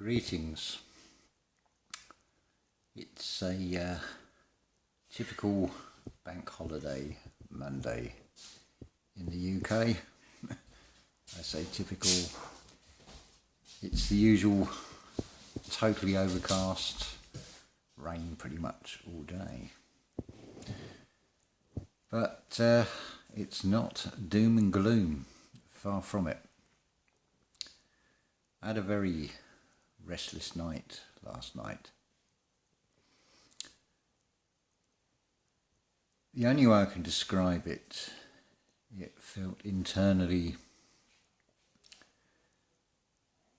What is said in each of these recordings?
Greetings. It's a typical bank holiday Monday in the UK. I say typical, it's the usual totally overcast, rain pretty much all day. But it's not doom and gloom, far from it. I had a very restless night last night. The only way I can describe it, it felt internally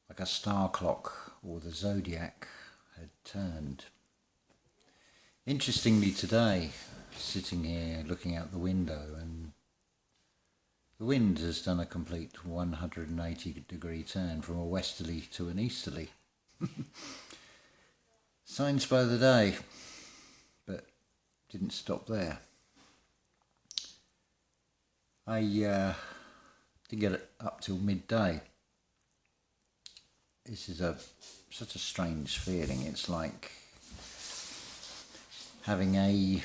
like a star clock or the zodiac had turned. Interestingly today, sitting here looking out the window, and the wind has done a complete 180-degree turn from a westerly to an easterly. Signs by the day, but didn't stop there. I didn't get it up till midday. This is such a strange feeling. It's like having a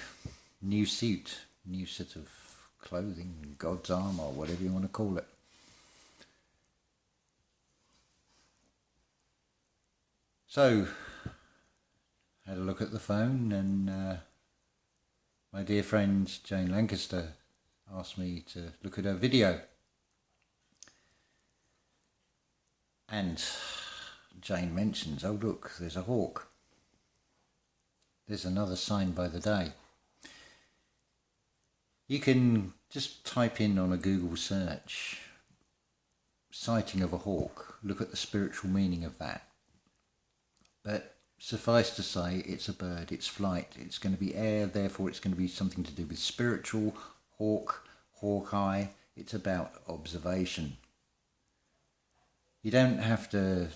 new suit, new set of clothing, God's armour, whatever you want to call it. So, had a look at the phone, and my dear friend Jane Lancaster asked me to look at her video. And Jane mentions, oh look, there's a hawk. There's another sign by the day. You can just type in on a Google search, sighting of a hawk, look at the spiritual meaning of that. But suffice to say, it's a bird, it's flight, it's going to be air, therefore it's going to be something to do with spiritual, hawk, hawkeye. It's about observation. You don't have to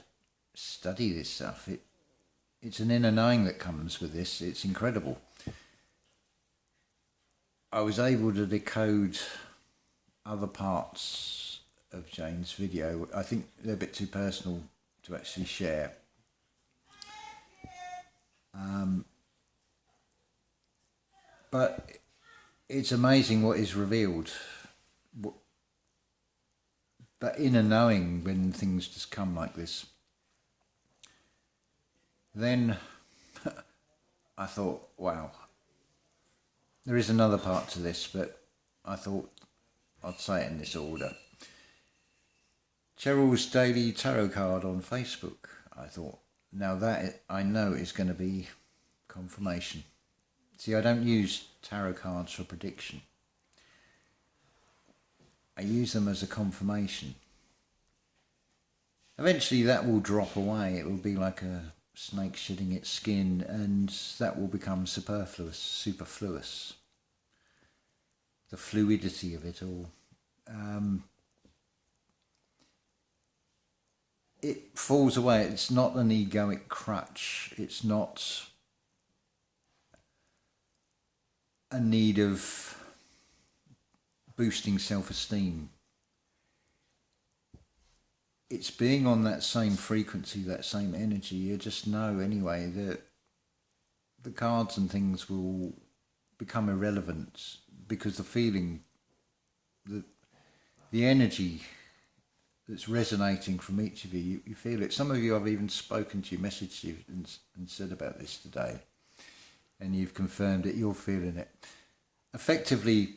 study this stuff. It's an inner knowing that comes with this. It's incredible. I was able to decode other parts of Jane's video. I think they're a bit too personal to actually share. But it's amazing what is revealed. That inner knowing when things just come like this. Then I thought, wow, there is another part to this, but I thought I'd say it in this order. Cheryl's daily tarot card on Facebook. I thought, now that I know is going to be confirmation. See, I don't use tarot cards for prediction. I use them as a confirmation. Eventually that will drop away. It will be like a snake shedding its skin, and that will become superfluous. The fluidity of it all. It falls away. It's not an egoic crutch. It's not a need of boosting self-esteem. It's being on that same frequency, that same energy. You just know anyway that the cards and things will become irrelevant, because the feeling, the energy that's resonating from each of you, you feel it. Some of you I've even spoken to you, messaged you and said about this today, and you've confirmed that you're feeling it. Effectively,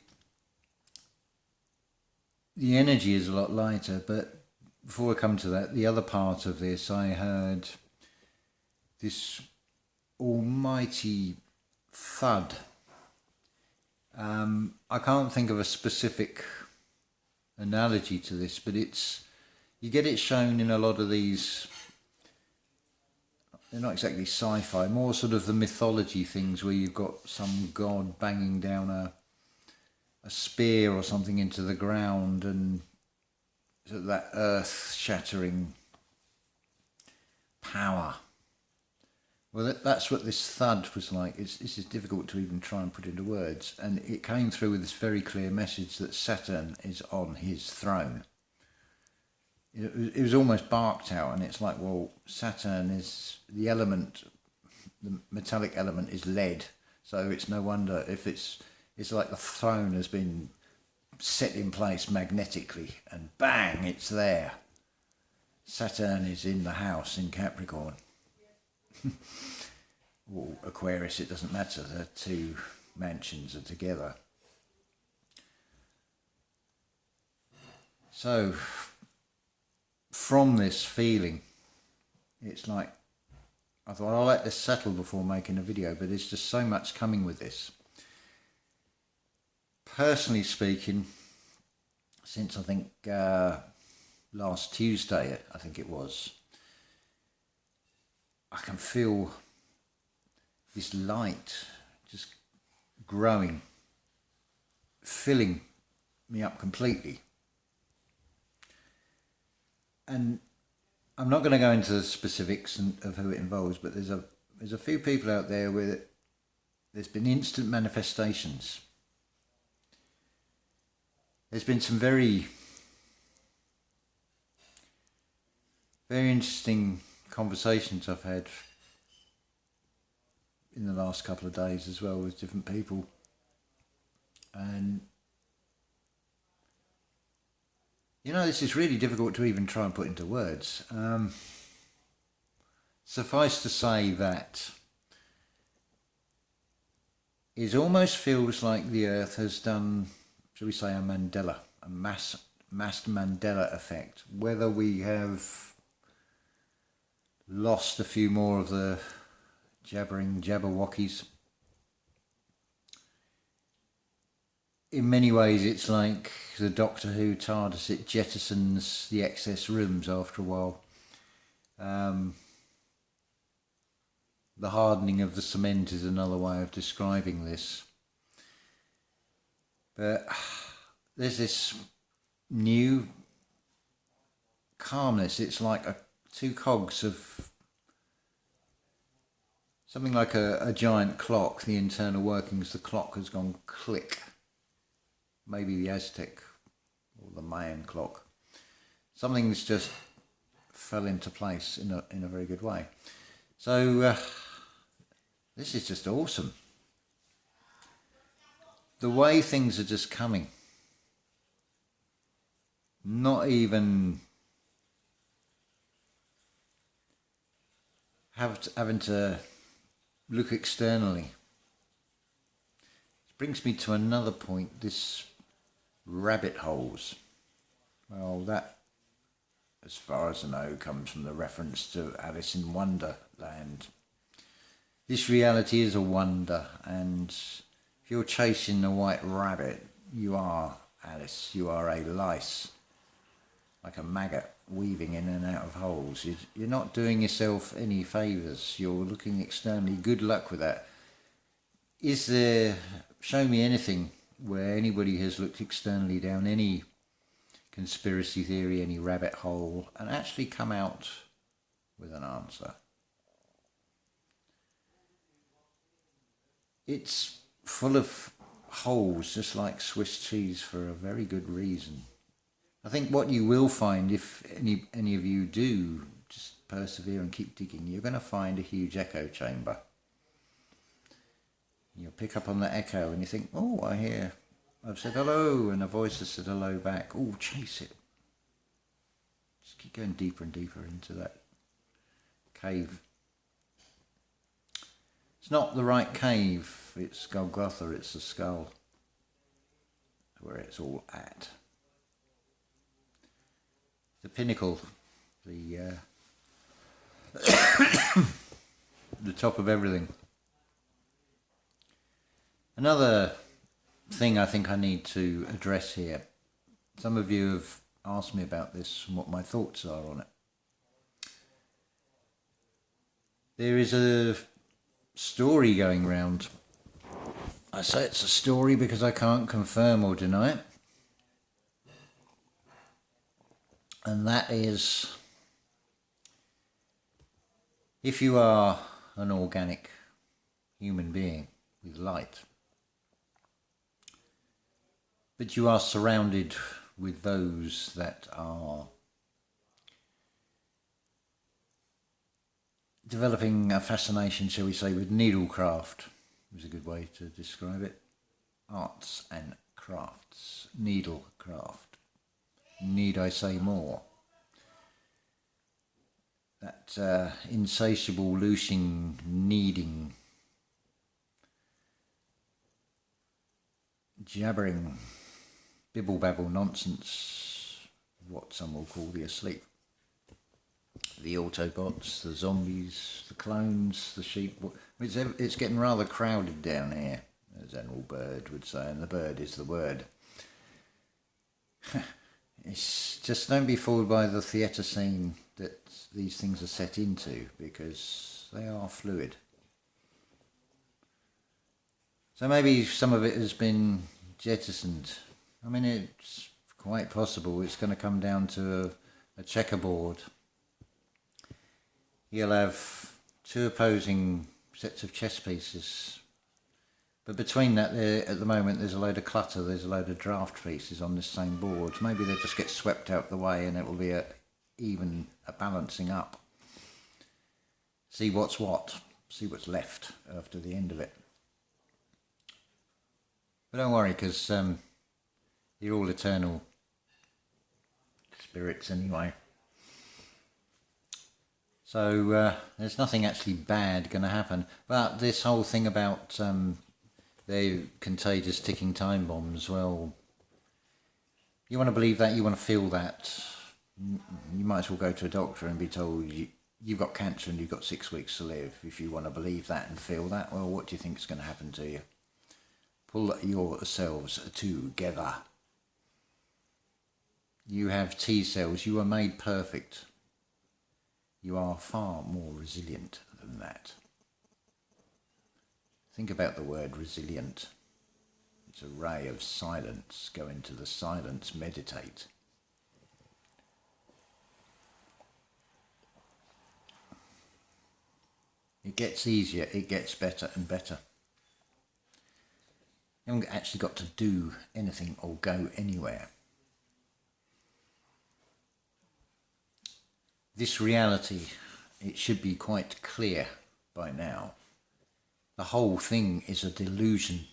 the energy is a lot lighter, but before I come to that, the other part of this, I heard this almighty thud. I can't think of a specific analogy to this, but you get it shown in a lot of these, they're not exactly sci-fi, more sort of the mythology things where you've got some god banging down a spear or something into the ground, and so that earth-shattering power. Well, that's what this thud was like. This is difficult to even try and put into words. And it came through with this very clear message that Saturn is on his throne. it was almost barked out, and it's like, well, Saturn is the element, the metallic element is lead, so it's no wonder if it's like the throne has been set in place magnetically, and bang, it's there. Saturn is in the house in Capricorn. Or Aquarius, it doesn't matter, the two mansions are together. So, from this feeling, it's like, I thought I'll let this settle before making a video, but there's just so much coming with this. Personally speaking, since I think last Tuesday, I think it was, I can feel this light just growing, filling me up completely. And I'm not going to go into the specifics of who it involves, but there's a few people out there where there's been instant manifestations. There's been some very, very interesting conversations I've had in the last couple of days as well with different people. And you know, this is really difficult to even try and put into words. Suffice to say that it almost feels like the Earth has done, shall we say, a Mass Mandela Effect. Whether we have lost a few more of the jabbering Jabberwockies. In many ways, it's like the Doctor Who TARDIS, it jettisons the excess rooms after a while. The hardening of the cement is another way of describing this. But there's this new calmness. It's like two cogs of something like a giant clock. The internal workings, the clock has gone click. Maybe the Aztec or the Mayan clock. Something's just fell into place in a very good way. So this is just awesome. The way things are just coming. Not even having to look externally. It brings me to another point, this rabbit holes. Well, that, as far as I know, comes from the reference to Alice in Wonderland. This reality is a wonder, and if you're chasing a white rabbit, you are Alice. You are a lice, like a maggot weaving in and out of holes. You're not doing yourself any favours. You're looking externally. Good luck with that. Is there, show me anything where anybody has looked externally down any conspiracy theory, any rabbit hole, and actually come out with an answer. It's full of holes, just like Swiss cheese, for a very good reason. I think what you will find, if any of you do just persevere and keep digging, you're going to find a huge echo chamber. You'll pick up on the echo and you think, oh, I've said hello, and a voice has said hello back. Oh, chase it. Just keep going deeper and deeper into that cave. It's not the right cave, it's Golgotha, it's the skull, where it's all at. The pinnacle, the the top of everything. Another thing I think I need to address here, some of you have asked me about this and what my thoughts are on it. There is a story going round. I say it's a story because I can't confirm or deny it. And that is, if you are an organic human being with light, but you are surrounded with those that are developing a fascination, shall we say, with needlecraft is a good way to describe it. Arts and crafts, needlecraft. Need I say more? That insatiable, loosing, needing, jabbering, bibble-babble nonsense, what some will call the asleep. The Autobots, the zombies, the clones, the sheep. It's getting rather crowded down here, as an old bird would say, and the bird is the word. It's just don't be fooled by the theatre scene that these things are set into, because they are fluid. So maybe some of it has been jettisoned. I mean, it's quite possible it's going to come down to a checkerboard. You'll have two opposing sets of chess pieces, but between that, at the moment, there's a load of clutter, there's a load of draft pieces on this same board. Maybe they just get swept out the way and it will be a balancing up. See what's what, see what's left after the end of it. But don't worry, because you're all eternal spirits anyway. So there's nothing actually bad going to happen. But this whole thing about the contagious ticking time bombs, well, you want to believe that, you want to feel that, you might as well go to a doctor and be told you've got cancer and you've got 6 weeks to live. If you want to believe that and feel that, well, what do you think is going to happen to you? Pull yourselves together. You have T cells. You are made perfect. You are far more resilient than that. Think about the word resilient. It's a ray of silence. Go into the silence, meditate. It gets easier, it gets better and better. You haven't actually got to do anything or go anywhere. This reality, it should be quite clear by now. The whole thing is a delusion.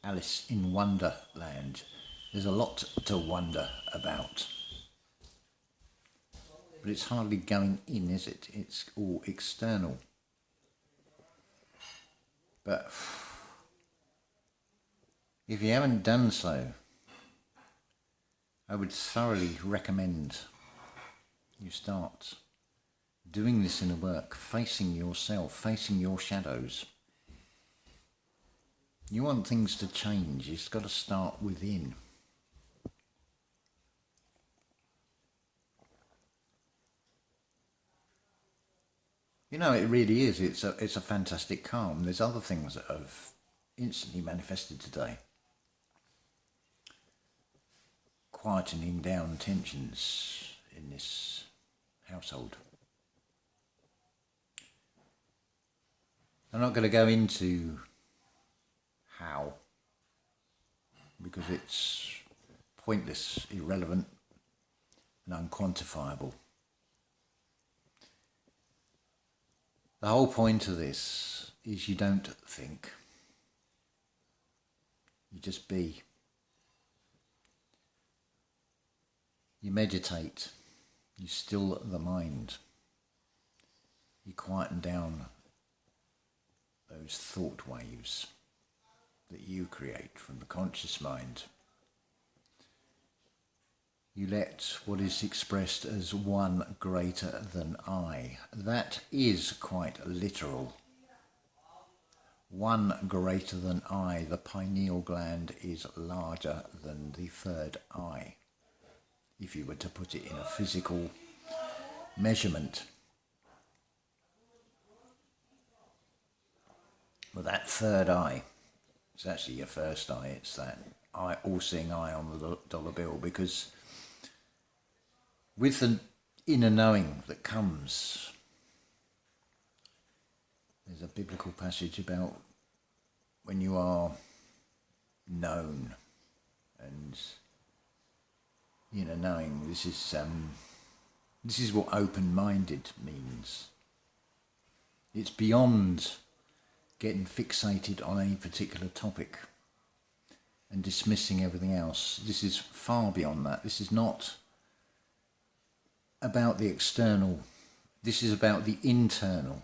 Alice in Wonderland. There's a lot to wonder about. But it's hardly going in, is it? It's all external. But if you haven't done so, I would thoroughly recommend you start doing this inner work, facing yourself, facing your shadows. You want things to change, it's got to start within. You know, it really is. It's a fantastic calm. There's other things that have instantly manifested today. Quietening down tensions in this household. I'm not going to go into how, because it's pointless, irrelevant, and unquantifiable. The whole point of this is you don't think. You just be. You meditate. You still the mind. You quieten down those thought waves that you create from the conscious mind. You let what is expressed as one greater than I. That is quite literal. One greater than I. The pineal gland is larger than the third eye, if you were to put it in a physical measurement. Well, that third eye, it's actually your first eye. It's that eye, all-seeing eye on the dollar bill, because with the inner knowing that comes, there's a biblical passage about when you are known, and inner knowing, this is what open-minded means. It's beyond getting fixated on a particular topic and dismissing everything else. This is far beyond that. This is not about the external. This is about the internal.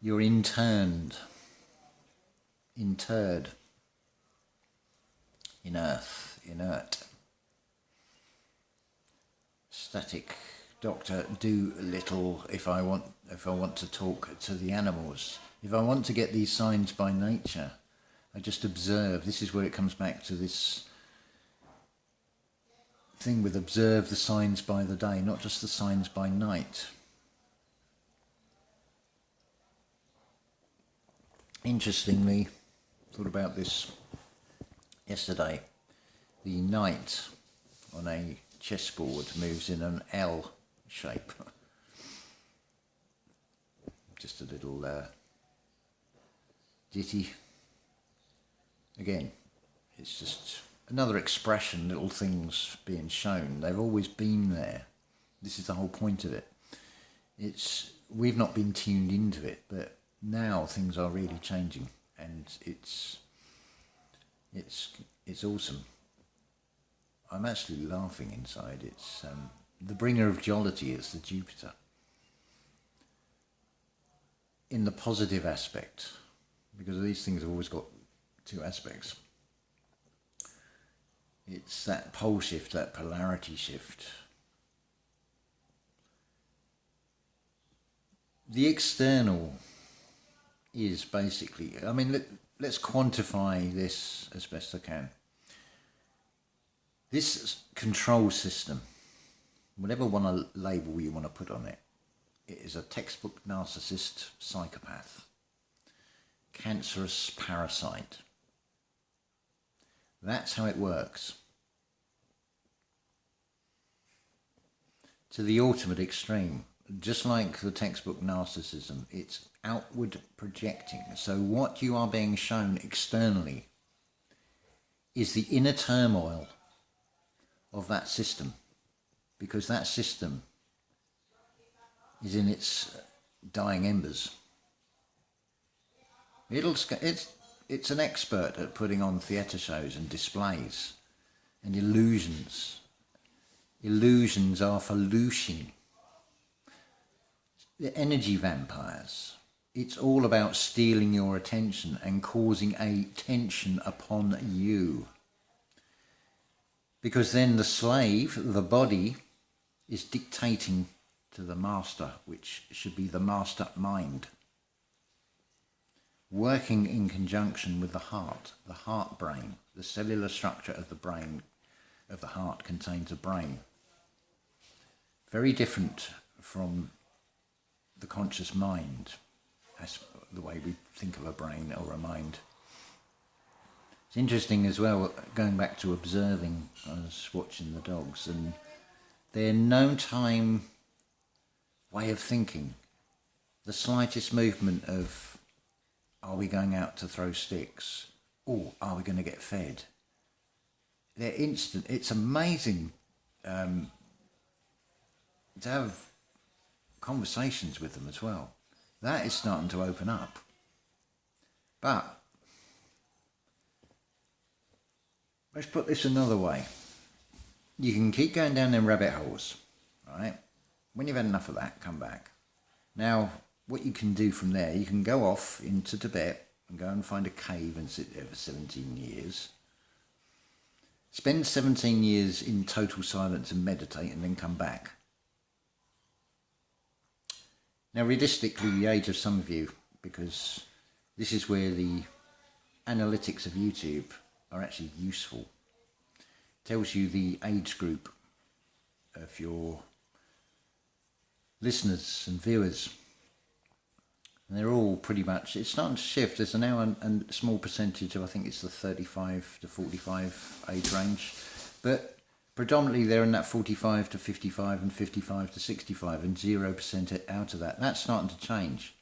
You're interred in earth, inert. Static. Dr. Dolittle. If I want to talk to the animals, if I want to get these signs by nature, I just observe. This is where it comes back to this thing with observe the signs by the day, not just the signs by night. Interestingly, thought about this yesterday. The knight on a chessboard moves in an L shape. Just a little ditty. Again, it's just another expression, little things being shown. They've always been there. This is the whole point of it. We've not been tuned into it, but now things are really changing, and it's awesome. I'm actually laughing inside. It's the bringer of jollity is the Jupiter. In the positive aspect, because these things have always got two aspects. It's that pole shift, that polarity shift. The external is basically, I mean, let's quantify this as best I can. This control system, whatever label you want to put on it, it is a textbook narcissist psychopath, cancerous parasite. That's how it works. To the ultimate extreme. Just like the textbook narcissism, it's outward projecting. So what you are being shown externally is the inner turmoil of that system, because that system is in its dying embers. It's an expert at putting on theatre shows and displays and illusions. Illusions are for looshing. The energy vampires. It's all about stealing your attention and causing a tension upon you. Because then the slave, the body, is dictating to the master, which should be the master mind, working in conjunction with the heart brain. The cellular structure of the brain, of the heart, contains a brain. Very different from the conscious mind, as the way we think of a brain or a mind. It's interesting as well, going back to observing, I was watching the dogs, and their no time way of thinking, the slightest movement of, are we going out to throw sticks? Or are we going to get fed? They're instant. It's amazing to have conversations with them as well. That is starting to open up. But let's put this another way. You can keep going down them rabbit holes, right? When you've had enough of that, come back. Now, what you can do from there, you can go off into Tibet and go and find a cave and sit there for 17 years. Spend 17 years in total silence and meditate, and then come back. Now, realistically, the age of some of you, because this is where the analytics of YouTube are actually useful. It tells you the age group of your listeners and viewers. And they're all pretty much, it's starting to shift. There's now a small percentage of, I think it's the 35 to 45 age range. But predominantly they're in that 45 to 55 and 55 to 65, and 0% out of that. That's starting to change.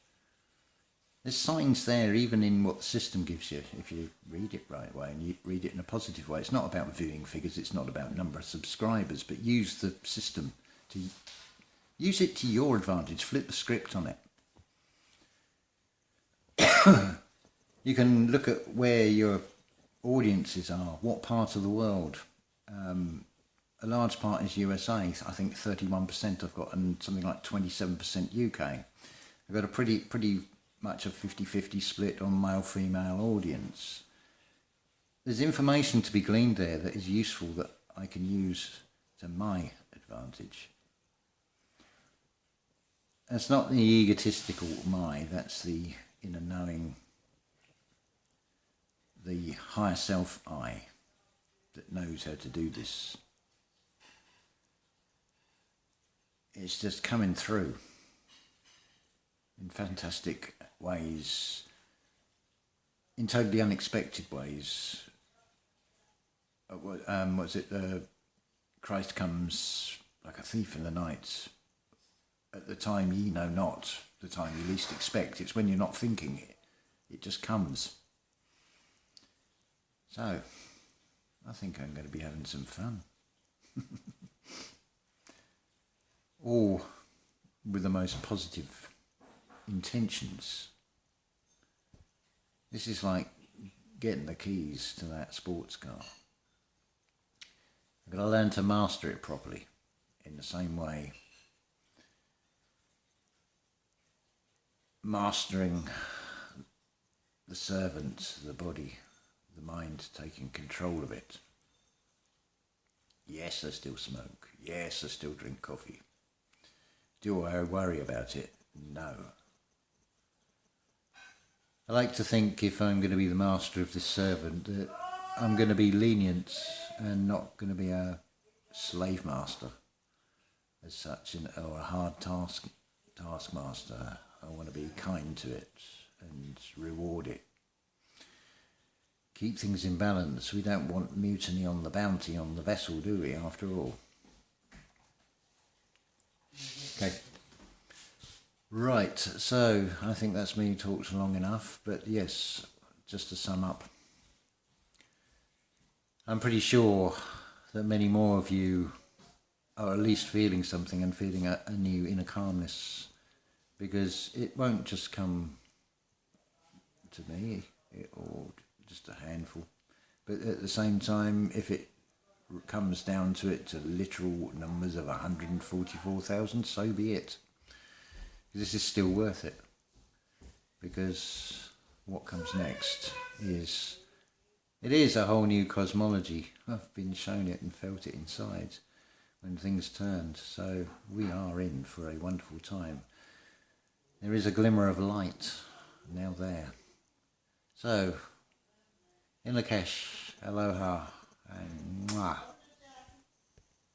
There's signs there, even in what the system gives you, if you read it right way and you read it in a positive way. It's not about viewing figures, it's not about number of subscribers, but use the system to Use it to your advantage. Flip the script on it. You can look at where your audiences are, what part of the world. A large part is USA. I think 31% I've got, and something like 27% UK. I've got a pretty much a 50-50 split on male-female audience. There's information to be gleaned there that is useful that I can use to my advantage. That's not the egotistical my, that's the inner knowing, the higher self I that knows how to do this. It's just coming through in fantastic ways, in totally unexpected ways. Christ comes like a thief in the night. At the time ye know not, the time you least expect. It's when you're not thinking it. It just comes. So, I think I'm going to be having some fun. All with the most positive intentions. This is like getting the keys to that sports car. I've got to learn to master it properly in the same way. Mastering the servant, the body, the mind, taking control of it. Yes, I still smoke. Yes, I still drink coffee. Do I worry about it? No. I like to think if I'm going to be the master of this servant that I'm going to be lenient and not going to be a slave master as such, or a hard taskmaster. I want to be kind to it and reward it. Keep things in balance. We don't want mutiny on the bounty on the vessel, do we, after all? Okay. Right, so I think that's me talked long enough, but yes, just to sum up, I'm pretty sure that many more of you are at least feeling something and feeling a new inner calmness, because it won't just come to me or just a handful, but at the same time, if it comes down to it, to literal numbers of 144,000, so be it. This is still worth it, because what comes next is, it is a whole new cosmology. I've been shown it and felt it inside when things turned, so we are in for a wonderful time. There is a glimmer of light now there. So, in Lakesh, aloha, and mwah.